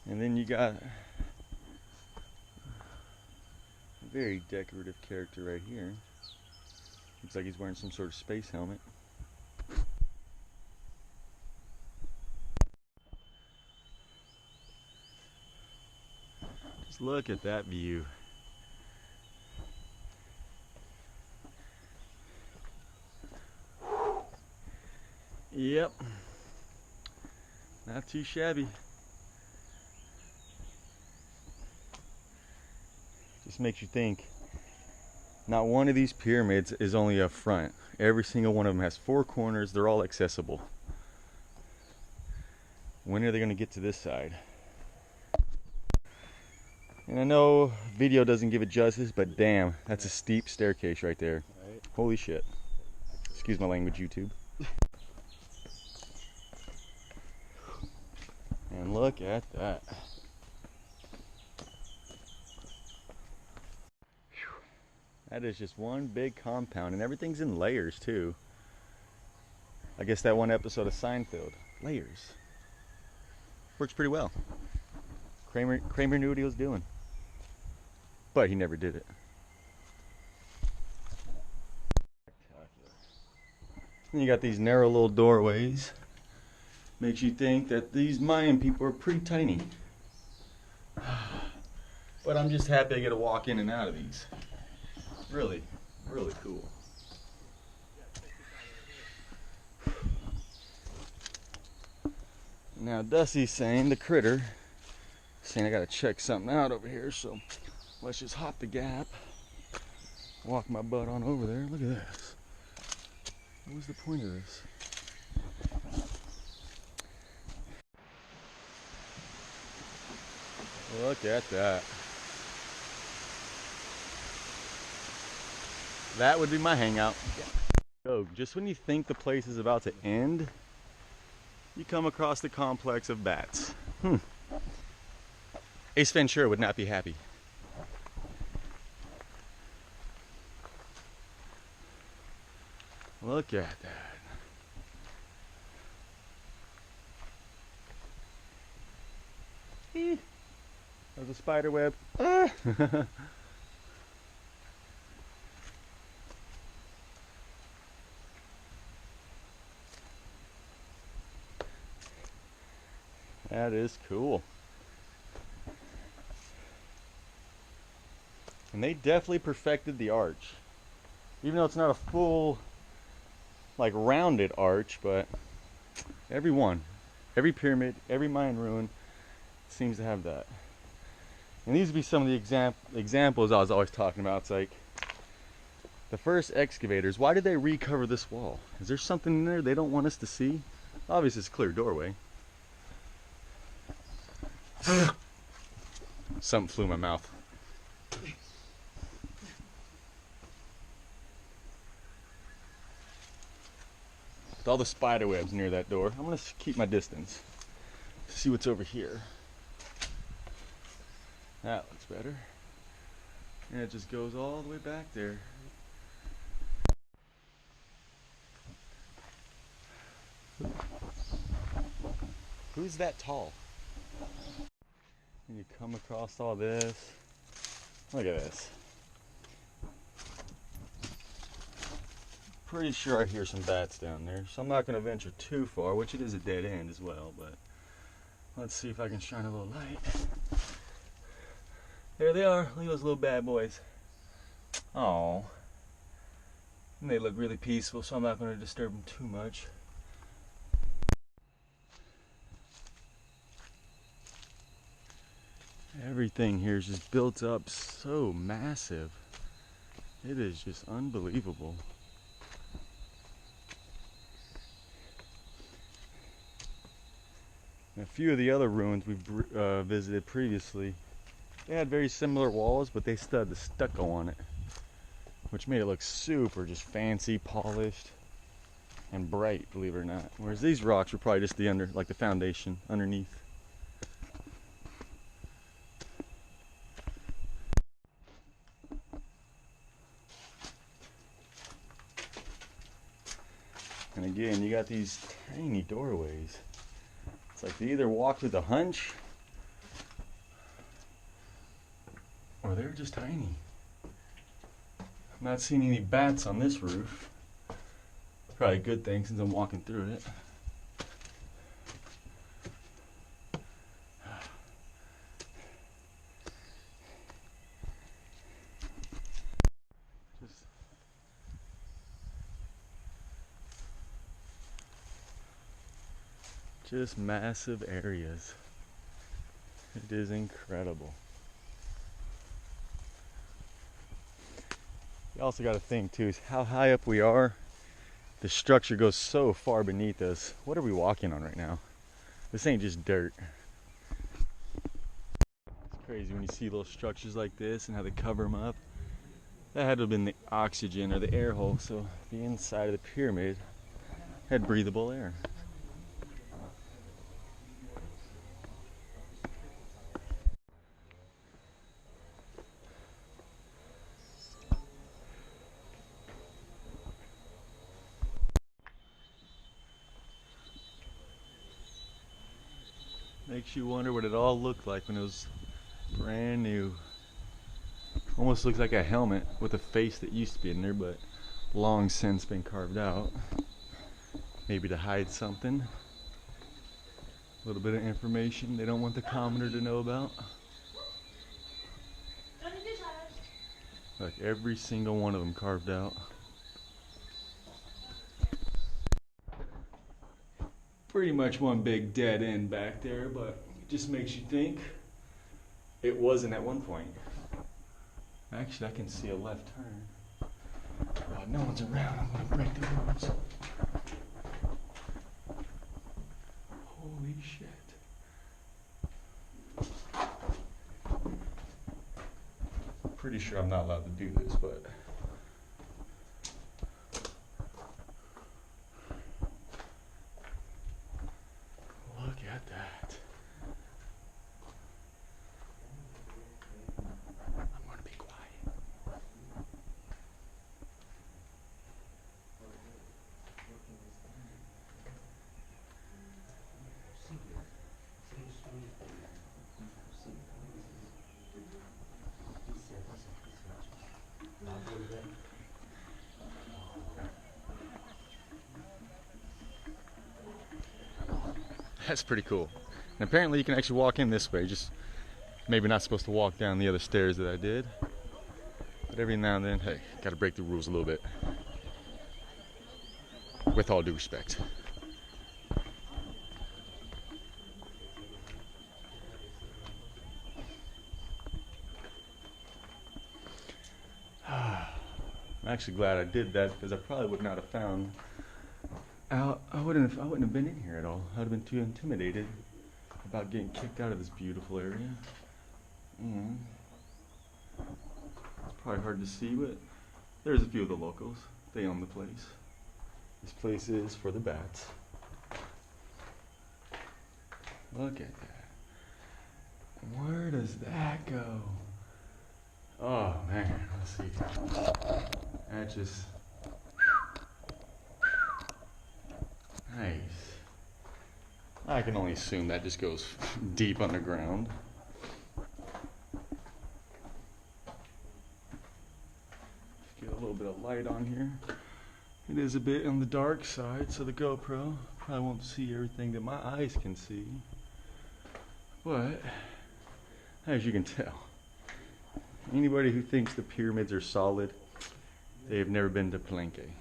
And then you got a very decorative character right here. Looks like he's wearing some sort of space helmet. Just look at that view. Yep. Not too shabby. Just makes you think. Not one of these pyramids is only up front. Every single one of them has 4 corners. They're all accessible. When are they going to get to this side? And I know video doesn't give it justice, but damn, that's a steep staircase right there. Right. Holy shit. Excuse my language, YouTube. And look at that. That is just one big compound, and everything's in layers too. I guess that one episode of Seinfeld, layers. Works pretty well. Kramer knew what he was doing, but he never did it. And you got these narrow little doorways. Makes you think that these Mayan people are pretty tiny. But I'm just happy I get to walk in and out of these. Really, really cool. Now Dusty's saying, the critter, saying I gotta check something out over here, so let's just hop the gap, walk my butt on over there. Look at this. What was the point of this? Look at that. That would be my hangout. So, just when you think the place is about to end, you come across the complex of bats. Ace Ventura would not be happy. Look at that. There's a spider web. Ah. That is cool. And they definitely perfected the arch. Even though it's not a full, like, rounded arch, but every pyramid, every Mayan ruin seems to have that. And these would be some of the examples I was always talking about. It's like, the first excavators, why did they recover this wall? Is there something in there they don't want us to see? Obviously it's a clear doorway. Something flew in my mouth. With all the spider webs near that door, I'm gonna keep my distance. See what's over here. That looks better. And it just goes all the way back there. Who's that tall? And you come across all this. Look at this. Pretty sure I hear some bats down there, so I'm not going to venture too far, which it is a dead end as well, but let's see if I can shine a little light. There they are. Look at those little bad boys. Oh, and they look really peaceful, so I'm not going to disturb them too much. Everything here is just built up so massive. It is just unbelievable. And a few of the other ruins we've visited previously, they had very similar walls, but they still had the stucco on it, which made it look super just fancy, polished, and bright, believe it or not. Whereas these rocks were probably just like the foundation underneath. And again, you got these tiny doorways. It's like they either walked with a hunch or they're just tiny. I'm not seeing any bats on this roof. Probably a good thing since I'm walking through it. Just massive areas. It is incredible. You also got to think too is how high up we are. The structure goes so far beneath us. What are we walking on right now? This ain't just dirt. It's crazy when you see little structures like this and how they cover them up. That had to have been the oxygen or the air hole, so the inside of the pyramid had breathable air. Makes you wonder what it all looked like when it was brand new. Almost looks like a helmet with a face that used to be in there, but long since been carved out. Maybe to hide something. A little bit of information they don't want the commoner to know about. Look, every single one of them carved out. Pretty much one big dead end back there, but it just makes you think it wasn't at one point. Actually, I can see a left turn. Oh, no one's around. I'm gonna break the rules. Holy shit. Pretty sure I'm not allowed to do this, but look at that. I'm going to be quiet. That's pretty cool. And apparently you can actually walk in this way, just maybe not supposed to walk down the other stairs that I did. But every now and then, hey, gotta break the rules a little bit. With all due respect. I'm actually glad I did that because I probably would not have found out. I wouldn't have been in here at all. I'd have been too intimidated about getting kicked out of this beautiful area. And it's probably hard to see, but there's a few of the locals. They own the place. This place is for the bats. Look at that. Where does that go? Oh man, let's see. That just nice. I can only assume that just goes deep underground. Get a little bit of light on here. It is a bit on the dark side, so the GoPro probably won't see everything that my eyes can see. But as you can tell, anybody who thinks the pyramids are solid, they have never been to Palenque.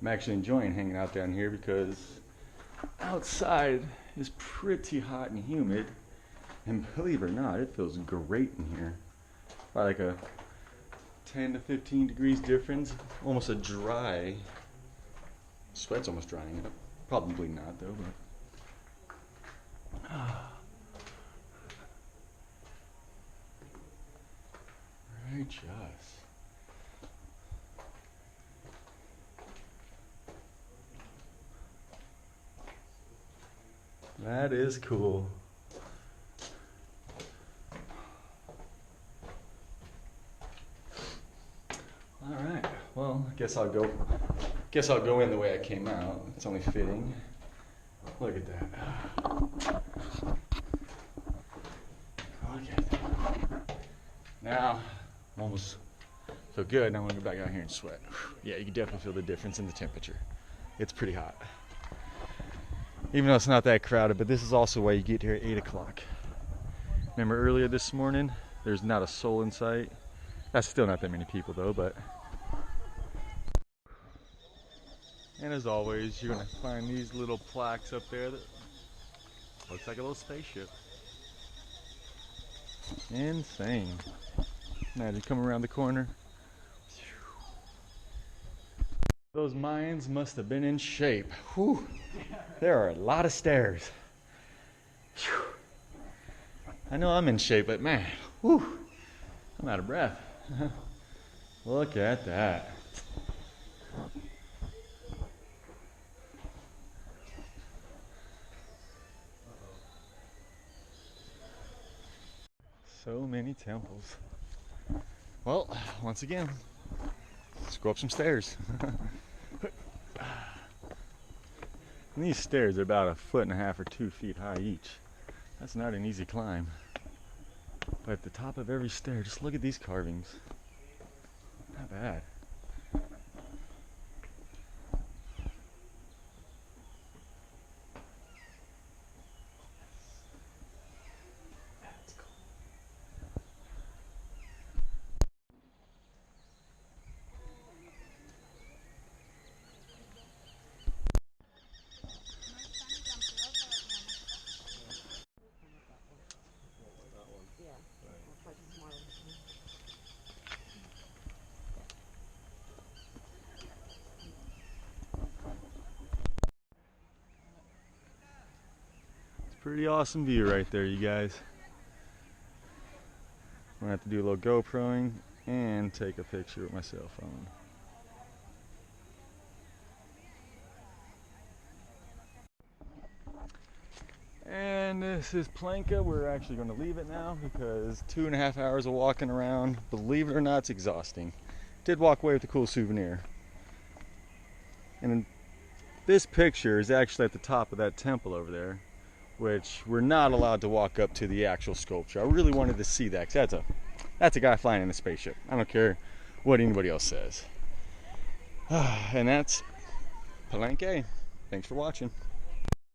I'm actually enjoying hanging out down here because outside is pretty hot and humid, and believe it or not, it feels great in here. Probably like a 10 to 15 degrees difference, almost a dry, sweat's almost drying up. Probably not though, but righteous. That is cool. All right. Well, I guess I'll go. Guess I'll go in the way I came out. It's only fitting. Look at that. Look at that. Now, I'm almost feel good. Now I'm gonna go back out here and sweat. Yeah, you can definitely feel the difference in the temperature. It's pretty hot. Even though it's not that crowded, but this is also why you get here at 8 o'clock. Remember earlier this morning, there's not a soul in sight. That's still not that many people though, but. And as always, you're gonna find these little plaques up there that looks like a little spaceship. Insane. Imagine coming around the corner. Those Mayans must have been in shape. Whew. There are a lot of stairs. Whew. I know I'm in shape, but man, whew, I'm out of breath. Look at that. So many temples. Well, once again, let's go up some stairs. And these stairs are about 1.5 feet or 2 feet high each. That's not an easy climb. But at the top of every stair, just look at these carvings. Not bad. Pretty awesome view right there, you guys. I'm gonna have to do a little GoProing and take a picture with my cell phone. And this is Palenque. We're actually going to leave it now because 2.5 hours of walking around, believe it or not, it's exhausting. Did walk away with a cool souvenir. And this picture is actually at the top of that temple over there, which we're not allowed to walk up to the actual sculpture. I really wanted to see that, because that's a guy flying in a spaceship. I don't care what anybody else says. And that's Palenque. Thanks for watching.